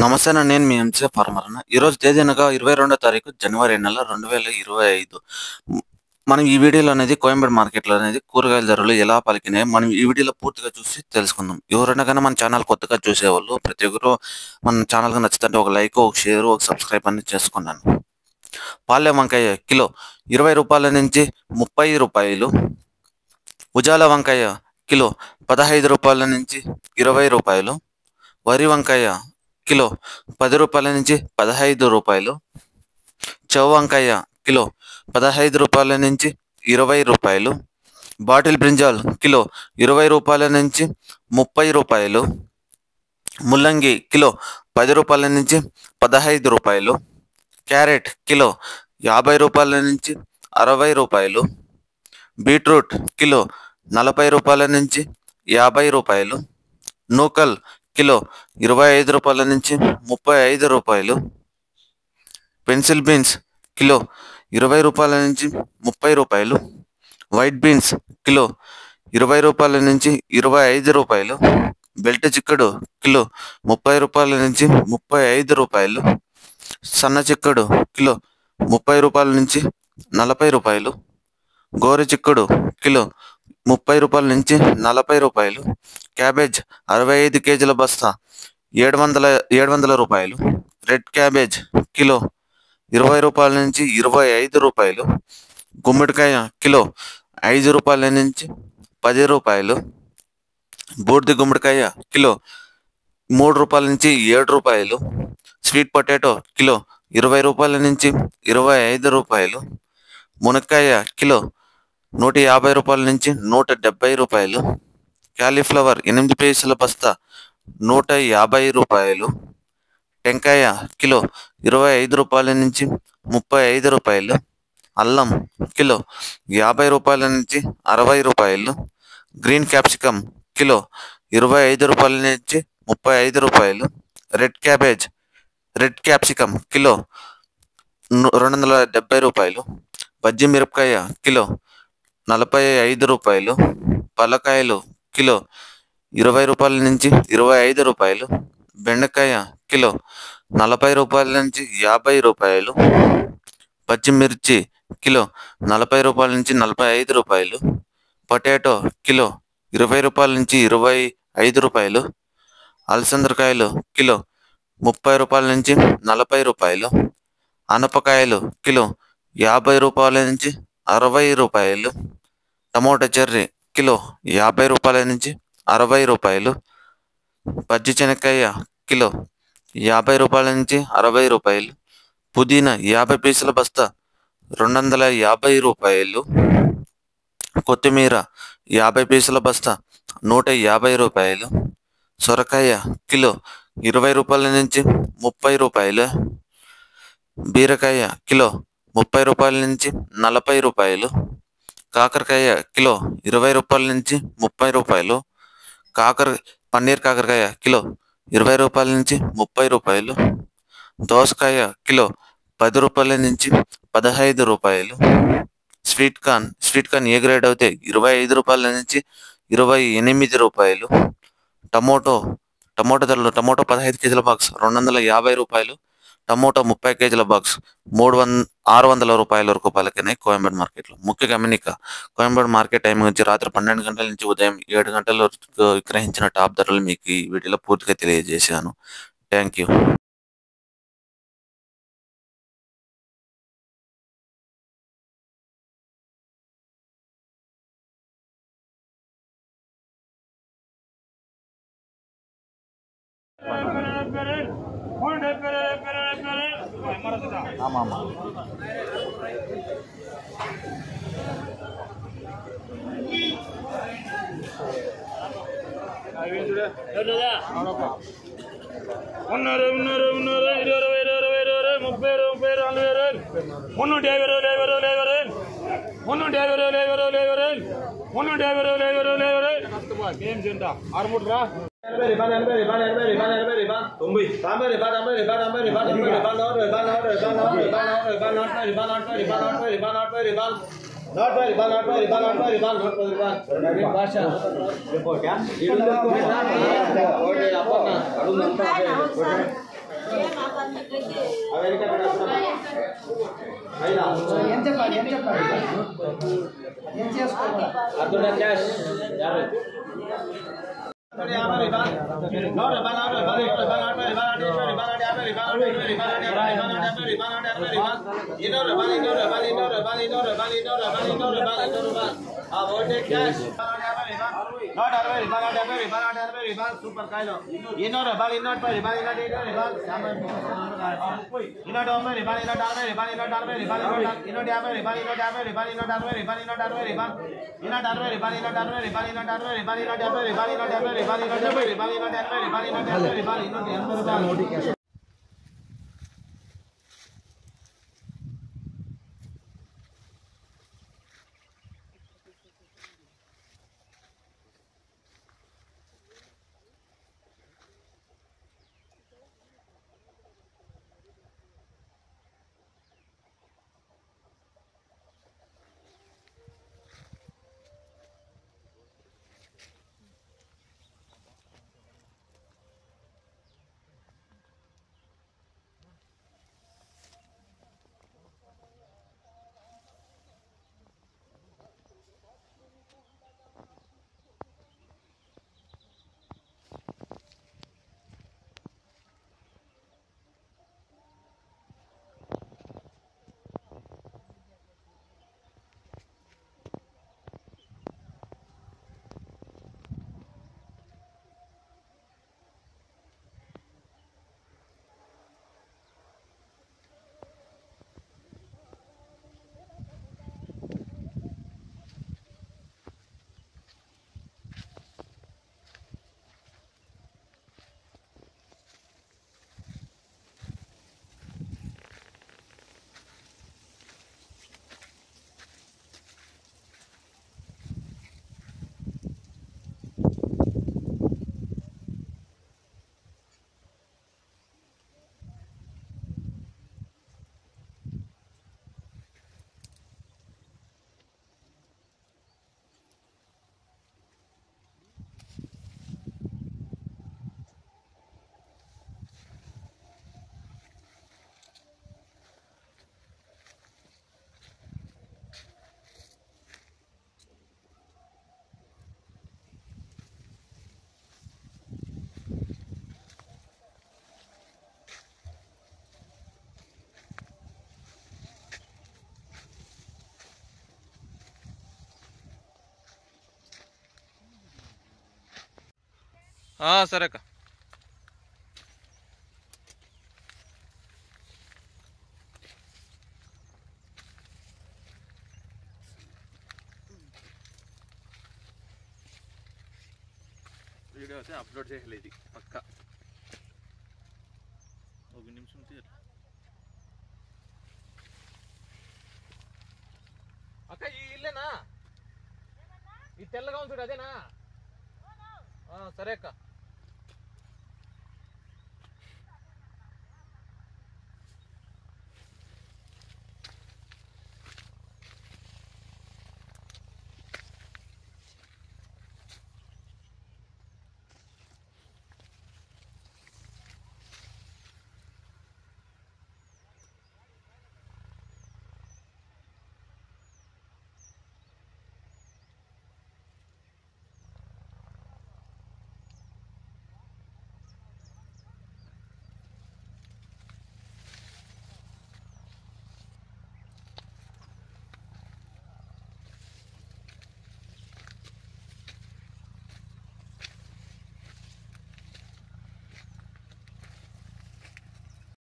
నమస్తే అన్న. నేను మీ ఎంసే ఫార్మర్ అన్న. ఈరోజు తేదీ అనగా 22వ తారీఖు జనవరి నెల 2025. మనం ఈ వీడియోలో అనేది కోయంబేడు మార్కెట్లో అనేది కూరగాయల ధరలు ఎలా పలికినాయి మనం ఈ వీడియోలో పూర్తిగా చూసి తెలుసుకుందాం. ఎవరైనా కానీ మన ఛానల్ కొత్తగా చూసేవాళ్ళు ప్రతి ఒక్కరు మన ఛానల్గా నచ్చుతుంటే ఒక లైక్, ఒక షేర్, ఒక సబ్స్క్రైబ్ అనేది చేసుకున్నాను. పాలెం వంకాయ కిలో 20 రూపాయల నుంచి 30 రూపాయలు. ఉజాల వంకాయ కిలో 15 రూపాయల నుంచి 20 రూపాయలు. వరి వంకాయ కిలో 10 రూపాయల నుంచి 15 రూపాయలు. చౌ వంకాయ కిలో 15 రూపాయల నుంచి 20 రూపాయలు. బాటిల్ బ్రింజాల్ కిలో 20 రూపాయల నుంచి 30 రూపాయలు. ముల్లంగి కిలో 10 రూపాయల నుంచి 15 రూపాయలు. క్యారెట్ కిలో 50 రూపాయల నుంచి 60 రూపాయలు. బీట్రూట్ కిలో 40 రూపాయల నుంచి 50 రూపాయలు. నూకల్ కిలో 25 రూపాయల నుంచి 35 రూపాయలు. పెన్సిల్ బీన్స్ కిలో 20 రూపాయల నుంచి 30 రూపాయలు. వైట్ బీన్స్ కిలో 20 రూపాయల నుంచి 25 రూపాయలు. బెల్ట్ చిక్కడు కిలో 30 రూపాయల నుంచి 35 రూపాయలు. సన్న చిక్కడు కిలో 30 రూపాయల నుంచి 40 రూపాయలు. గోరు చిక్కుడు కిలో 30 రూపాయల నుంచి 40 రూపాయలు. క్యాబేజ్ 65 కేజీల బస్తా 700 రూపాయలు. రెడ్ క్యాబేజ్ కిలో 20 రూపాయల నుంచి 25 రూపాయలు. గుమ్మడికాయ కిలో 5 రూపాయల నుంచి 10 రూపాయలు. బూడిద గుమ్మడికాయ కిలో 3 రూపాయల నుంచి 7 రూపాయలు. స్వీట్ పొటాటో కిలో 20 రూపాయల నుంచి 25 రూపాయలు. మునక్కాయ కిలో 150 రూపాయల నుంచి 170 రూపాయలు. క్యాలీఫ్లవర్ 8 పీసుల బస్తా 150 రూపాయలు. టెంకాయ కిలో 25 రూపాయల నుంచి 35 రూపాయలు. అల్లం కిలో 50 రూపాయల నుంచి 60 రూపాయలు. గ్రీన్ క్యాప్సికమ్ కిలో 25 రూపాయల నుంచి 35 రూపాయలు. రెడ్ క్యాప్సికమ్ కిలో 270 రూపాయలు. బజ్జి మిరపకాయ కిలో 45 రూపాయలు. పల్లకాయలు కిలో 20 రూపాయల నుంచి 25 రూపాయలు. బెండకాయ కిలో 40 రూపాయల నుంచి 50 రూపాయలు. పచ్చిమిర్చి కిలో 40 రూపాయల నుంచి 45 రూపాయలు. పొటాటో కిలో 20 రూపాయల నుంచి 25 రూపాయలు. అలసందకాయలు కిలో 30 రూపాయల నుంచి 40 రూపాయలు. అనపకాయలు కిలో 50 రూపాయల నుంచి 60 రూపాయలు. టమోటా చెర్రీ కిలో 50 రూపాయల నుంచి 60 రూపాయలు. పచ్చి శనక్కాయ కిలో 50 రూపాయల నుంచి 60 రూపాయలు. పుదీనా 50 పీసుల బస్తా 250 రూపాయలు. కొత్తిమీర 50 పీసుల బస్తా 150 రూపాయలు. సొరకాయ కిలో 20 రూపాయల నుంచి 30 రూపాయలు. బీరకాయ కిలో 30 రూపాయల నుంచి 40 రూపాయలు. కాకరకాయ కిలో 20 రూపాయల నుంచి 30 రూపాయలు. పన్నీర్ కాకరకాయ కిలో 20 రూపాయల నుంచి 30 రూపాయలు. దోసకాయ కిలో 10 రూపాయల నుంచి 15 రూపాయలు. స్వీట్ కార్న్ ఏ గ్రేడ్ అయితే 25 రూపాయల నుంచి 28 రూపాయలు. టమోటో ధరలు టమోటో 15 కేజీల బాక్స్ 250 రూపాయలు. టమోటో 30 కేజీల బాక్స్ 600 రూపాయల వరకు పలికినాయి కోయంబేడు మార్కెట్లో. ముఖ్య గమనిక, కోయంబేడు మార్కెట్ టైం నుంచి రాత్రి 12 గంటల నుంచి ఉదయం 7 గంటల వరకు విక్రయించిన టాప్ ధరలు మీకు ఈ వీడియోలో పూర్తిగా తెలియజేశాను. Thank you. ஆமாம் முன்னூறு முன்னூறு முன்னூறு 20 20 30 30 40 350 ఏం చెప్పాలి ఏం చేసుకోవాలి సూపర్ కాయలు ఇన్నోరు బాల్ ఇన్నోట్ పై ball ఇన్నోట్ ball ఇన్నోట్ ఓమే ball ఇన్నోట్ ఆర్మే ball ఇన్నోట్ ఆర్మే ball ఇన్నోట్ యాభై బాల్ ఇన్నోట్ యాభై ball ఇన్నోట్ ఆర్మే ball ఇన్నోట్ ఆర్మే ball ఇన్నోట్ ఆర్మే ball ఇన్నోట్ ఆర్మే ball ఇన్నోట్ ఆర్మే ball ఇన్నోట్ యాభై బాల్ ఇన్నోట్ యాభై బాల్ ఇన్నోట్ యాభై బాల్ ఇన్నోట్ యాభై బాల్ ఇన్నోట్ యాభై బాల్ ఇన్నోట్ యాభై సరే అక్క. వీడియో అయితే అప్లోడ్ చేయలేదు పక్క ఒక నిమిషం తీయాలి అక్క. ఈ ఇల్లేనా? ఈ తెల్లగా ఉంది చూడు అదేనా? సరే అక్క.